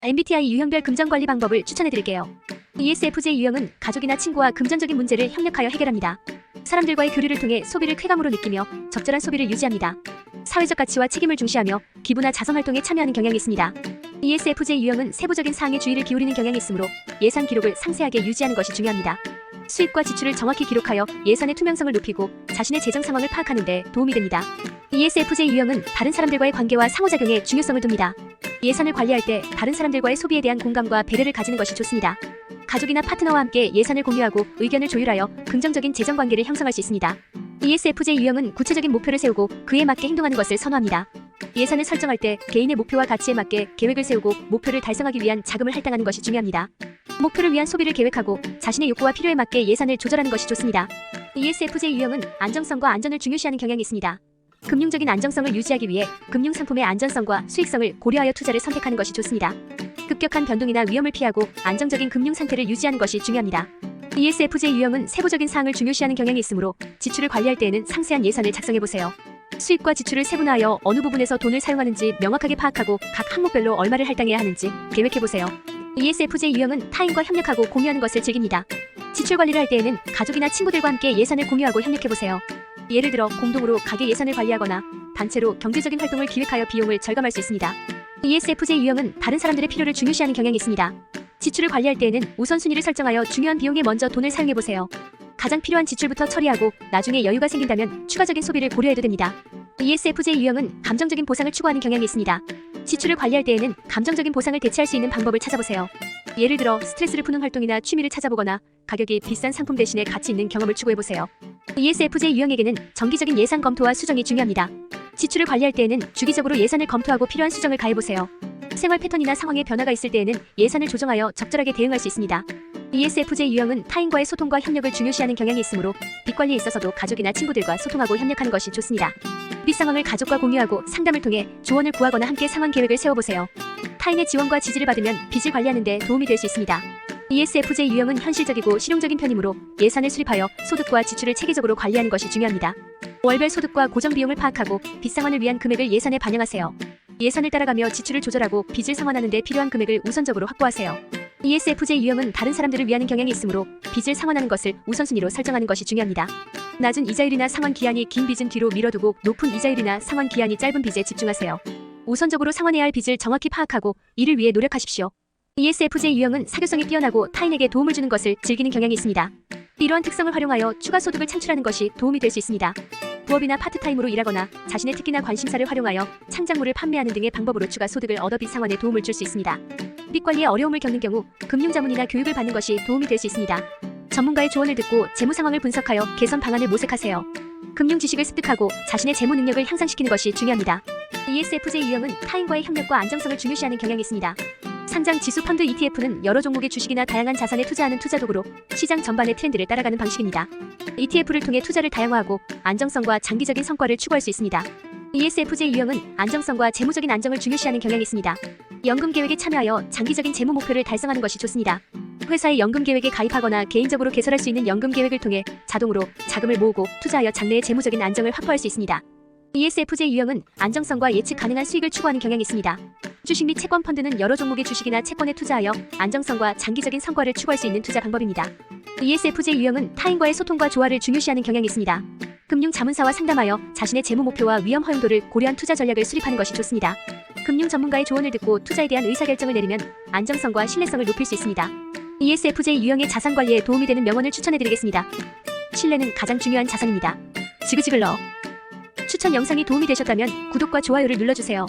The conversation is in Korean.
MBTI 유형별 금전관리 방법을 추천해드릴게요. ESFJ 유형은 가족이나 친구와 금전적인 문제를 협력하여 해결합니다. 사람들과의 교류를 통해 소비를 쾌감으로 느끼며 적절한 소비를 유지합니다. 사회적 가치와 책임을 중시하며 기부나 자선활동에 참여하는 경향이 있습니다. ESFJ 유형은 세부적인 사항에 주의를 기울이는 경향이 있으므로 예산 기록을 상세하게 유지하는 것이 중요합니다. 수입과 지출을 정확히 기록하여 예산의 투명성을 높이고 자신의 재정 상황을 파악하는 데 도움이 됩니다. ESFJ 유형은 다른 사람들과의 관계와 상호작용에 중요성을 둡니다. 예산을 관리할 때 다른 사람들과의 소비에 대한 공감과 배려를 가지는 것이 좋습니다. 가족이나 파트너와 함께 예산을 공유하고 의견을 조율하여 긍정적인 재정 관계를 형성할 수 있습니다. ESFJ 유형은 구체적인 목표를 세우고 그에 맞게 행동하는 것을 선호합니다. 예산을 설정할 때 개인의 목표와 가치에 맞게 계획을 세우고 목표를 달성하기 위한 자금을 할당하는 것이 중요합니다. 목표를 위한 소비를 계획하고 자신의 욕구와 필요에 맞게 예산을 조절하는 것이 좋습니다. ESFJ 유형은 안정성과 안전을 중요시하는 경향이 있습니다. 금융적인 안정성을 유지하기 위해 금융상품의 안전성과 수익성을 고려하여 투자를 선택하는 것이 좋습니다. 급격한 변동이나 위험을 피하고 안정적인 금융 상태를 유지하는 것이 중요합니다. ESFJ 유형은 세부적인 사항을 중요시하는 경향이 있으므로 지출을 관리할 때에는 상세한 예산을 작성해보세요. 수입과 지출을 세분화하여 어느 부분에서 돈을 사용하는지 명확하게 파악하고 각 항목별로 얼마를 할당해야 하는지 계획해보세요. ESFJ 유형은 타인과 협력하고 공유하는 것을 즐깁니다. 지출 관리를 할 때에는 가족이나 친구들과 함께 예산을 공유하고 협력해보세요. 예를 들어 공동으로 가게 예산을 관리하거나 단체로 경제적인 활동을 기획하여 비용을 절감할 수 있습니다. ESFJ 유형은 다른 사람들의 필요를 중요시하는 경향이 있습니다. 지출을 관리할 때에는 우선순위를 설정하여 중요한 비용에 먼저 돈을 사용해보세요. 가장 필요한 지출부터 처리하고 나중에 여유가 생긴다면 추가적인 소비를 고려해도 됩니다. ESFJ 유형은 감정적인 보상을 추구하는 경향이 있습니다. 지출을 관리할 때에는 감정적인 보상을 대체할 수 있는 방법을 찾아보세요. 예를 들어 스트레스를 푸는 활동이나 취미를 찾아보거나 가격이 비싼 상품 대신에 가치 있는 경험을 추구해보세요. ESFJ 유형에게는 정기적인 예산 검토와 수정이 중요합니다. 지출을 관리할 때에는 주기적으로 예산을 검토하고 필요한 수정을 가해보세요. 생활 패턴이나 상황에 변화가 있을 때에는 예산을 조정하여 적절하게 대응할 수 있습니다. ESFJ 유형은 타인과의 소통과 협력을 중요시하는 경향이 있으므로 빚 관리에 있어서도 가족이나 친구들과 소통하고 협력하는 것이 좋습니다. 빚 상황을 가족과 공유하고 상담을 통해 조언을 구하거나 함께 상환 계획을 세워보세요. 타인의 지원과 지지를 받으면 빚을 관리하는 데 도움이 될 수 있습니다. ESFJ 유형은 현실적이고 실용적인 편이므로 예산을 수립하여 소득과 지출을 체계적으로 관리하는 것이 중요합니다. 월별 소득과 고정 비용을 파악하고 빚 상환을 위한 금액을 예산에 반영하세요. 예산을 따라가며 지출을 조절하고 빚을 상환하는 데 필요한 금액을 우선적으로 확보하세요. ESFJ 유형은 다른 사람들을 위하는 경향이 있으므로 빚을 상환하는 것을 우선순위로 설정하는 것이 중요합니다. 낮은 이자율이나 상환 기한이 긴 빚은 뒤로 미뤄두고 높은 이자율이나 상환 기한이 짧은 빚에 집중하세요. 우선적으로 상환해야 할 빚을 정확히 파악하고 이를 위해 노력하십시오. ESFJ 유형은 사교성이 뛰어나고 타인에게 도움을 주는 것을 즐기는 경향이 있습니다. 이러한 특성을 활용하여 추가 소득을 창출하는 것이 도움이 될 수 있습니다. 부업이나 파트타임으로 일하거나 자신의 특기나 관심사를 활용하여 창작물을 판매하는 등의 방법으로 추가 소득을 얻어 빚 상환에 도움을 줄 수 있습니다. 빚 관리에 어려움을 겪는 경우 금융자문이나 교육을 받는 것이 도움이 될 수 있습니다. 전문가의 조언을 듣고 재무 상황을 분석하여 개선 방안을 모색하세요. 금융 지식을 습득하고 자신의 재무 능력을 향상시키는 것이 중요합니다. ESFJ 유형은 타인과의 협력과 안정성을 중요시하는 경향이 있습니다. 상장 지수 펀드 ETF는 여러 종목의 주식이나 다양한 자산에 투자하는 투자 도구로 시장 전반의 트렌드를 따라가는 방식입니다. ETF를 통해 투자를 다양화하고 안정성과 장기적인 성과를 추구할 수 있습니다. ESFJ 유형은 안정성과 재무적인 안정을 중요시하는 경향이 있습니다. 연금 계획에 참여하여 장기적인 재무 목표를 달성하는 것이 좋습니다. 회사의 연금 계획에 가입하거나 개인적으로 개설할 수 있는 연금 계획을 통해 자동으로 자금을 모으고 투자하여 장래의 재무적인 안정을 확보할 수 있습니다. ESFJ 유형은 안정성과 예측 가능한 수익을 추구하는 경향이 있습니다. 주식 및 채권 펀드는 여러 종목의 주식이나 채권에 투자하여 안정성과 장기적인 성과를 추구할 수 있는 투자 방법입니다. ESFJ 유형은 타인과의 소통과 조화를 중요시하는 경향이 있습니다. 금융 자문사와 상담하여 자신의 재무 목표와 위험 허용도를 고려한 투자 전략을 수립하는 것이 좋습니다. 금융 전문가의 조언을 듣고 투자에 대한 의사결정을 내리면 안정성과 신뢰성을 높일 수 있습니다. ESFJ 유형의 자산 관리에 도움이 되는 명언을 추천해드리겠습니다. 신뢰는 가장 중요한 자산입니다. 지그지글러. 추천 영상이 도움이 되셨다면 구독과 좋아요를 눌러주세요.